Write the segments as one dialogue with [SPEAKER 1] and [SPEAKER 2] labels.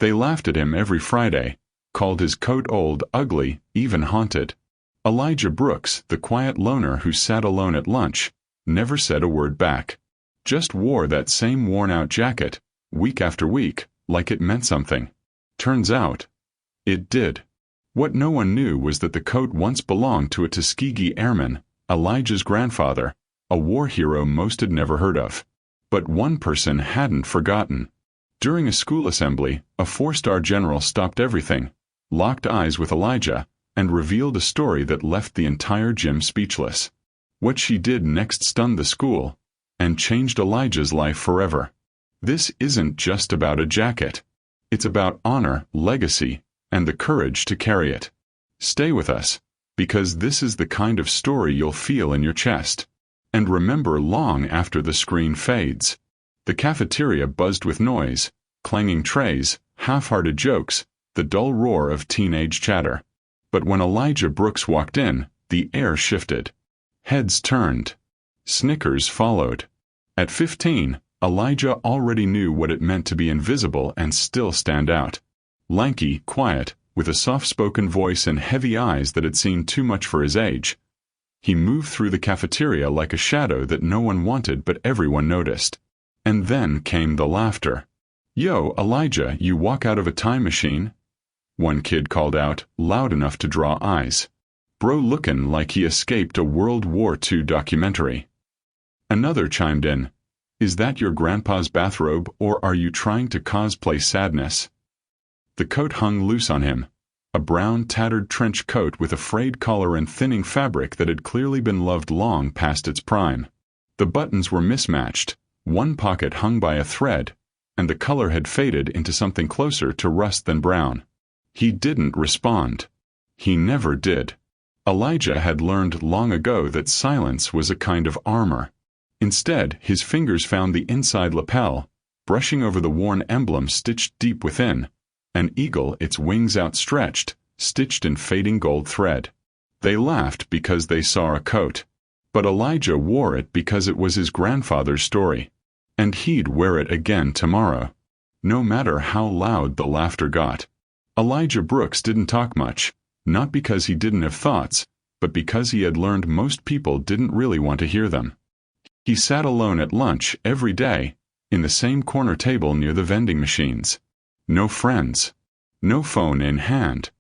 [SPEAKER 1] They laughed at him every Friday, called his coat old, ugly, even haunted. Elijah Brooks, the quiet loner who sat alone at lunch, never said a word back. Just wore that same worn-out jacket, week after week, like it meant something. Turns out, it did. What no one knew was that the coat once belonged to a Tuskegee Airman, Elijah's grandfather, a war hero most had never heard of. But one person hadn't forgotten. During a school assembly, a 4-star general stopped everything, locked eyes with Elijah, and revealed a story that left the entire gym speechless. What she did next stunned the school, and changed Elijah's life forever. This isn't just about a jacket. It's about honor, legacy, and the courage to carry it. Stay with us, because this is the kind of story you'll feel in your chest, and remember long after the screen fades. The cafeteria buzzed with noise, clanging trays, half-hearted jokes, the dull roar of teenage chatter. But when Elijah Brooks walked in, the air shifted. Heads turned. Snickers followed. At 15, Elijah already knew what it meant to be invisible and still stand out. Lanky, quiet, with a soft-spoken voice and heavy eyes that had seen too much for his age. He moved through the cafeteria like a shadow that no one wanted but everyone noticed. And then came the laughter. "Yo, Elijah, you walk out of a time machine?" One kid called out, loud enough to draw eyes. "Bro lookin' like he escaped a World War II documentary." Another chimed in, "Is that your grandpa's bathrobe, or are you trying to cosplay sadness?" The coat hung loose on him, a brown, tattered trench coat with a frayed collar and thinning fabric that had clearly been loved long past its prime. The buttons were mismatched, one pocket hung by a thread, and the color had faded into something closer to rust than brown. He didn't respond. He never did. Elijah had learned long ago that silence was a kind of armor. Instead, his fingers found the inside lapel, brushing over the worn emblem stitched deep within, an eagle, its wings outstretched, stitched in fading gold thread. They laughed because they saw a coat. But Elijah wore it because it was his grandfather's story. And he'd wear it again tomorrow, no matter how loud the laughter got. Elijah Brooks didn't talk much, not because he didn't have thoughts, but because he had learned most people didn't really want to hear them. He sat alone at lunch every day, in the same corner table near the vending machines. No friends. No phone in hand.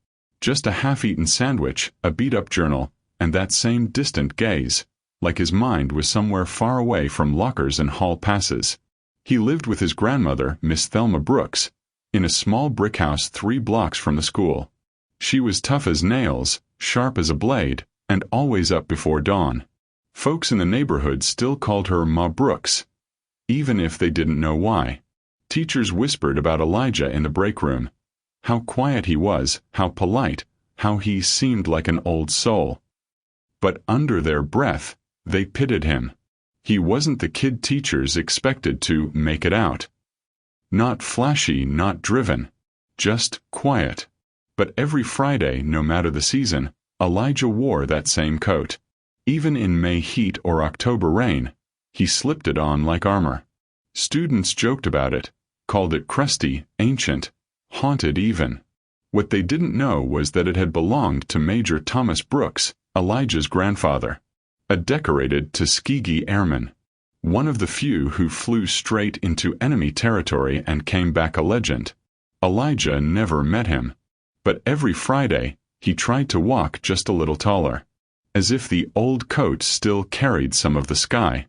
[SPEAKER 1] Just a half-eaten sandwich, a beat-up journal, and that same distant gaze, like his mind was somewhere far away from lockers and hall passes. He lived with his grandmother, Miss Thelma Brooks, in a small brick house 3 blocks from the school. She was tough as nails, sharp as a blade, and always up before dawn. Folks in the neighborhood still called her Ma Brooks, even if they didn't know why. Teachers whispered about Elijah in the break room. How quiet he was, how polite, how he seemed like an old soul. But under their breath, they pitied him. He wasn't the kid teachers expected to make it out. Not flashy, not driven. Just quiet. But every Friday, no matter the season, Elijah wore that same coat. Even in May heat or October rain, he slipped it on like armor. Students joked about it, called it crusty, ancient, haunted even. What they didn't know was that it had belonged to Major Thomas Brooks, Elijah's grandfather, a decorated Tuskegee Airman, one of the few who flew straight into enemy territory and came back a legend. Elijah never met him, but every Friday, he tried to walk just a little taller, as if the old coat still carried some of the sky.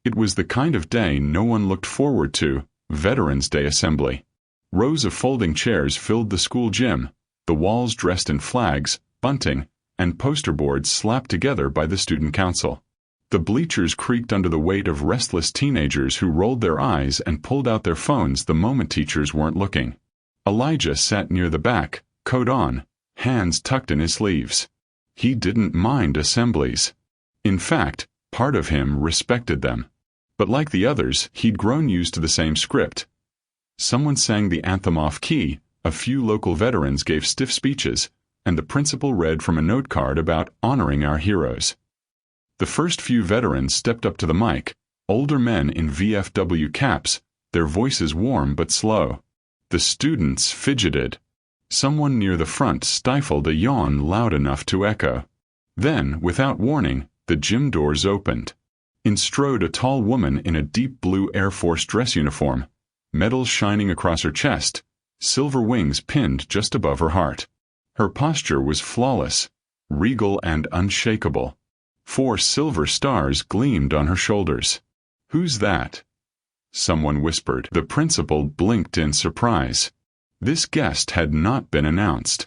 [SPEAKER 1] It was the kind of day no one looked forward to, Veterans Day assembly. Rows of folding chairs filled the school gym, the walls dressed in flags, bunting, and poster boards slapped together by the student council. The bleachers creaked under the weight of restless teenagers who rolled their eyes and pulled out their phones the moment teachers weren't looking. Elijah sat near the back, coat on, hands tucked in his sleeves. He didn't mind assemblies. In fact, part of him respected them. But like the others, he'd grown used to the same script. Someone sang the anthem off-key, a few local veterans gave stiff speeches, and the principal read from a note card about honoring our heroes. The first few veterans stepped up to the mic, older men in VFW caps, their voices warm but slow. The students fidgeted. Someone near the front stifled a yawn loud enough to echo. Then, without warning, the gym doors opened. In strode a tall woman in a deep blue Air Force dress uniform, medals shining across her chest, silver wings pinned just above her heart. Her posture was flawless, regal and unshakable. 4 silver stars gleamed on her shoulders. "Who's that?" someone whispered. The principal blinked in surprise. This guest had not been announced.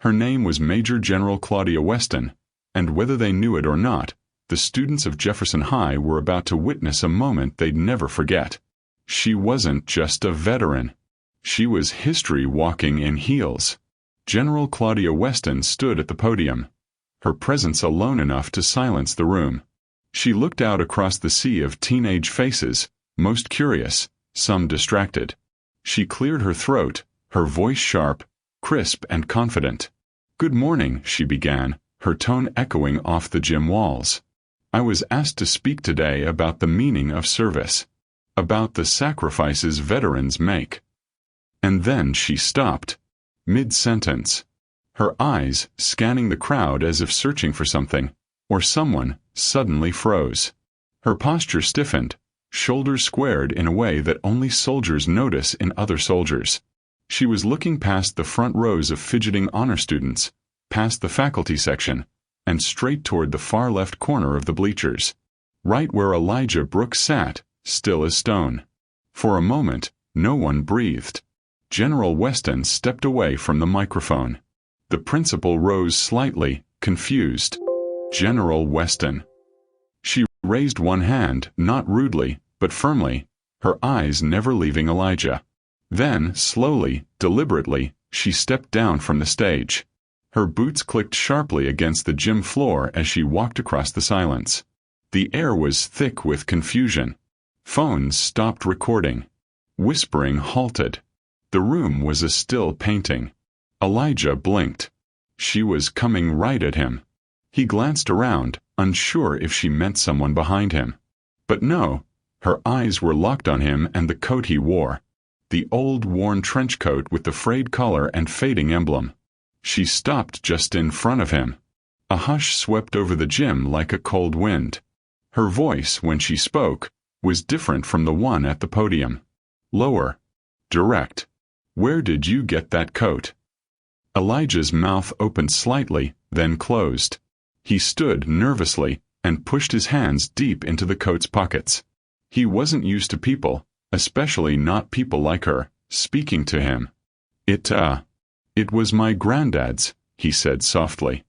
[SPEAKER 1] Her name was Major General Claudia Weston, and whether they knew it or not, the students of Jefferson High were about to witness a moment they'd never forget. She wasn't just a veteran. She was history walking in heels. General Claudia Weston stood at the podium, her presence alone enough to silence the room. She looked out across the sea of teenage faces, most curious, some distracted. She cleared her throat, her voice sharp, crisp and confident. "Good morning," she began, her tone echoing off the gym walls. "I was asked to speak today about the meaning of service, about the sacrifices veterans make." And then she stopped, mid-sentence. Her eyes, scanning the crowd as if searching for something, or someone, suddenly froze. Her posture stiffened, shoulders squared in a way that only soldiers notice in other soldiers. She was looking past the front rows of fidgeting honor students, past the faculty section, and straight toward the far left corner of the bleachers, right where Elijah Brooks sat, still as stone. For a moment, no one breathed. General Weston stepped away from the microphone. The principal rose slightly, confused. "General Weston." She raised one hand, not rudely, but firmly, her eyes never leaving Elijah. Then, slowly, deliberately, she stepped down from the stage. Her boots clicked sharply against the gym floor as she walked across the silence. The air was thick with confusion. Phones stopped recording. Whispering halted. The room was a still painting. Elijah blinked. She was coming right at him. He glanced around, unsure if she meant someone behind him. But no, her eyes were locked on him and the coat he wore. The old worn trench coat with the frayed collar and fading emblem. She stopped just in front of him. A hush swept over the gym like a cold wind. Her voice, when she spoke, was different from the one at the podium. Lower. Direct. "Where did you get that coat?" Elijah's mouth opened slightly, then closed. He stood nervously and pushed his hands deep into the coat's pockets. He wasn't used to people, especially not people like her, speaking to him. It was my granddad's," he said softly.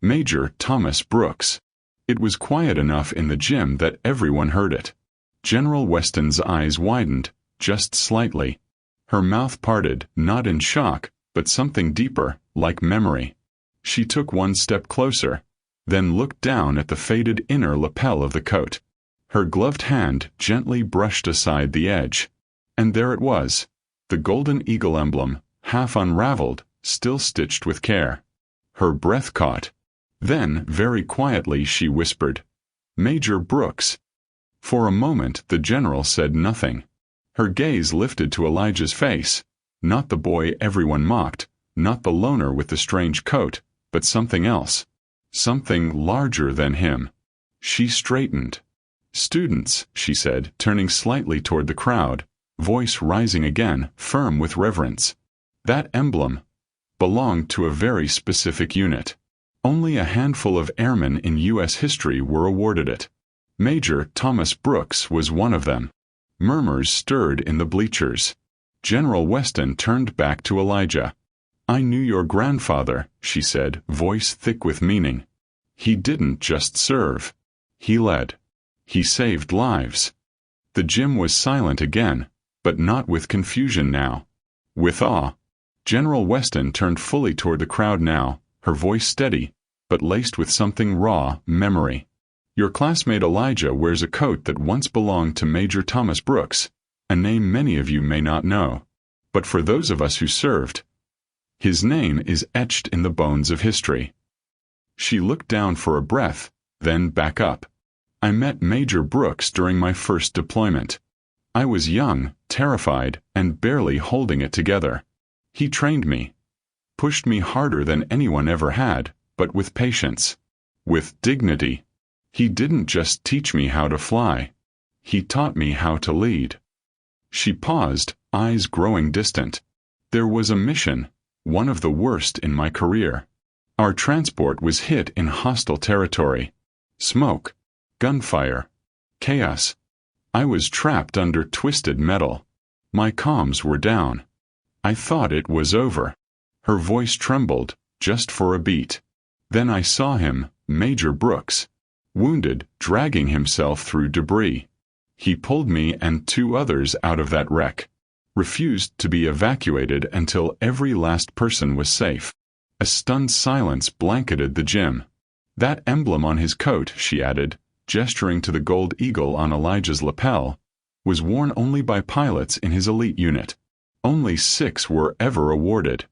[SPEAKER 1] "Major Thomas Brooks." It was quiet enough in the gym that everyone heard it. General Weston's eyes widened, just slightly. Her mouth parted, not in shock, but something deeper, like memory. She took one step closer, then looked down at the faded inner lapel of the coat. Her gloved hand gently brushed aside the edge. And there it was, the golden eagle emblem, half unraveled, still stitched with care. Her breath caught. Then, very quietly, she whispered, "Major Brooks." For a moment the general said nothing. Her gaze lifted to Elijah's face, not the boy everyone mocked, not the loner with the strange coat, but something else. Something larger than him. She straightened. "Students," she said, turning slightly toward the crowd, voice rising again, firm with reverence. "That emblem belonged to a very specific unit. Only a handful of airmen in U.S. history were awarded it. Major Thomas Brooks was one of them." Murmurs stirred in the bleachers. General Weston turned back to Elijah. "I knew your grandfather," she said, voice thick with meaning. "He didn't just serve. He led. He saved lives." The gym was silent again, but not with confusion now. With awe. General Weston turned fully toward the crowd now, her voice steady, but laced with something raw, memory. "Your classmate Elijah wears a coat that once belonged to Major Thomas Brooks, a name many of you may not know. But for those of us who served, his name is etched in the bones of history." She looked down for a breath, then back up. "I met Major Brooks during my first deployment. I was young, terrified and barely holding it together. He trained me, pushed me harder than anyone ever had, but with patience, with dignity. He didn't just teach me how to fly. He taught me how to lead. She paused, eyes growing distant. There was a mission, one of the worst in my career. Our transport was hit in hostile territory. Smoke, gunfire, chaos. I was trapped under twisted metal. My comms were down. I thought it was over. Her voice trembled, just for a beat. Then I saw him, Major Brooks, wounded, dragging himself through debris. He pulled me and 2 others out of that wreck, refused to be evacuated until every last person was safe. A stunned silence blanketed the gym. That emblem on his coat, she added, gesturing to the gold eagle on Elijah's lapel, was worn only by pilots in his elite unit. Only 6 were ever awarded.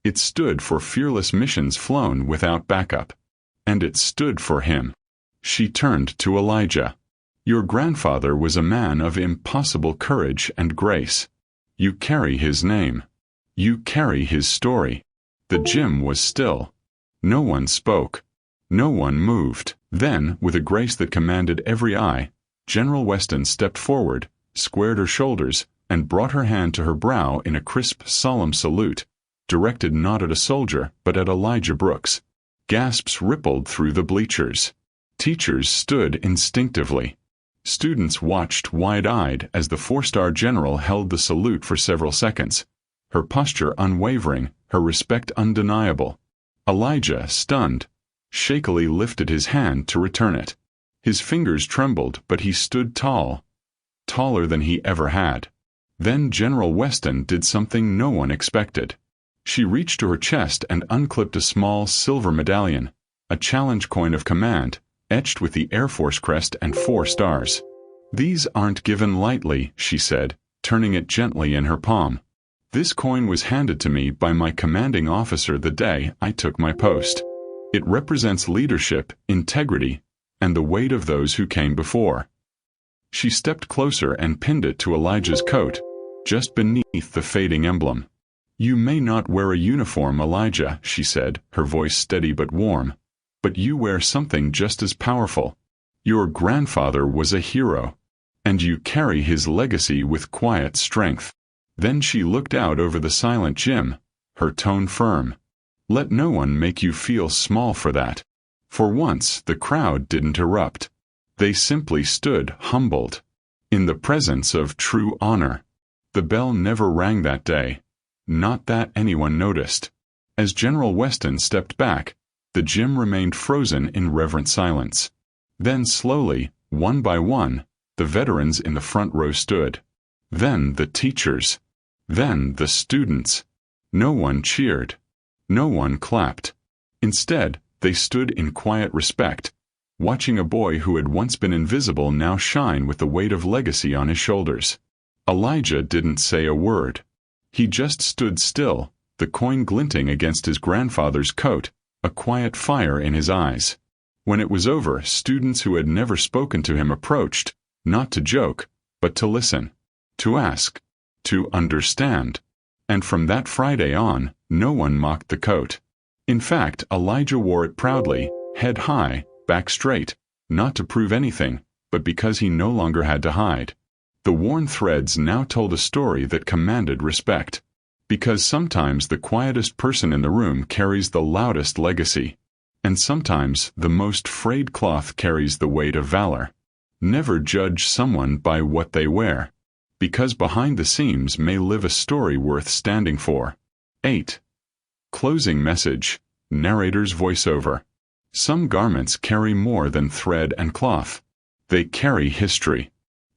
[SPEAKER 1] It stood for fearless missions flown without backup. And it stood for him. She turned to Elijah. Your grandfather was a man of impossible courage and grace. You carry his name. You carry his story. The gym was still. No one spoke. No one moved. Then, with a grace that commanded every eye, General Weston stepped forward, squared her shoulders, and brought her hand to her brow in a crisp, solemn salute, directed not at a soldier, but at Elijah Brooks. Gasps rippled through the bleachers. Teachers stood instinctively. Students watched wide-eyed as the 4-star general held the salute for several seconds, her posture unwavering, her respect undeniable. Elijah, stunned, shakily lifted his hand to return it. His fingers trembled, but he stood tall, taller than he ever had. Then General Weston did something no one expected. She reached to her chest and unclipped a small silver medallion, a challenge coin of command, etched with the Air Force crest and 4 stars. These aren't given lightly, she said, turning it gently in her palm. This coin was handed to me by my commanding officer the day I took my post. It represents leadership, integrity, and the weight of those who came before. She stepped closer and pinned it to Elijah's coat, just beneath the fading emblem. You may not wear a uniform, Elijah, she said, her voice steady but warm, but you wear something just as powerful. Your grandfather was a hero, and you carry his legacy with quiet strength. Then she looked out over the silent gym, her tone firm. Let no one make you feel small for that. For once, the crowd didn't erupt. They simply stood humbled, in the presence of true honor. The bell never rang that day. Not that anyone noticed. As General Weston stepped back, the gym remained frozen in reverent silence. Then slowly, one by one, the veterans in the front row stood. Then the teachers. Then the students. No one cheered. No one clapped. Instead, they stood in quiet respect, watching a boy who had once been invisible now shine with the weight of legacy on his shoulders. Elijah didn't say a word. He just stood still, the coin glinting against his grandfather's coat, a quiet fire in his eyes. When it was over, students who had never spoken to him approached, not to joke, but to listen, to ask, to understand. And from that Friday on, no one mocked the coat. In fact, Elijah wore it proudly, head high, back straight, not to prove anything, but because he no longer had to hide. The worn threads now told a story that commanded respect. Because sometimes the quietest person in the room carries the loudest legacy. And sometimes the most frayed cloth carries the weight of valor. Never judge someone by what they wear, because behind the seams may live a story worth standing for. 8. Closing message. Narrator's voiceover. Some garments carry more than thread and cloth. They carry history.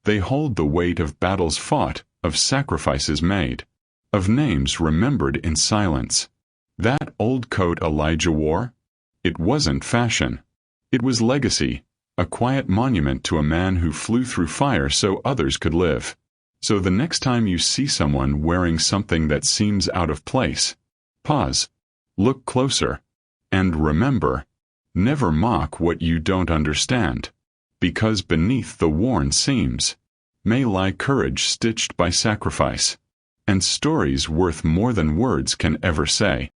[SPEAKER 1] They hold the weight of battles fought, of sacrifices made, of names remembered in silence. That old coat Elijah wore? It wasn't fashion. It was legacy, a quiet monument to a man who flew through fire so others could live. So the next time you see someone wearing something that seems out of place, pause, look closer, and remember, never mock what you don't understand, because beneath the worn seams, may lie courage stitched by sacrifice, and stories worth more than words can ever say.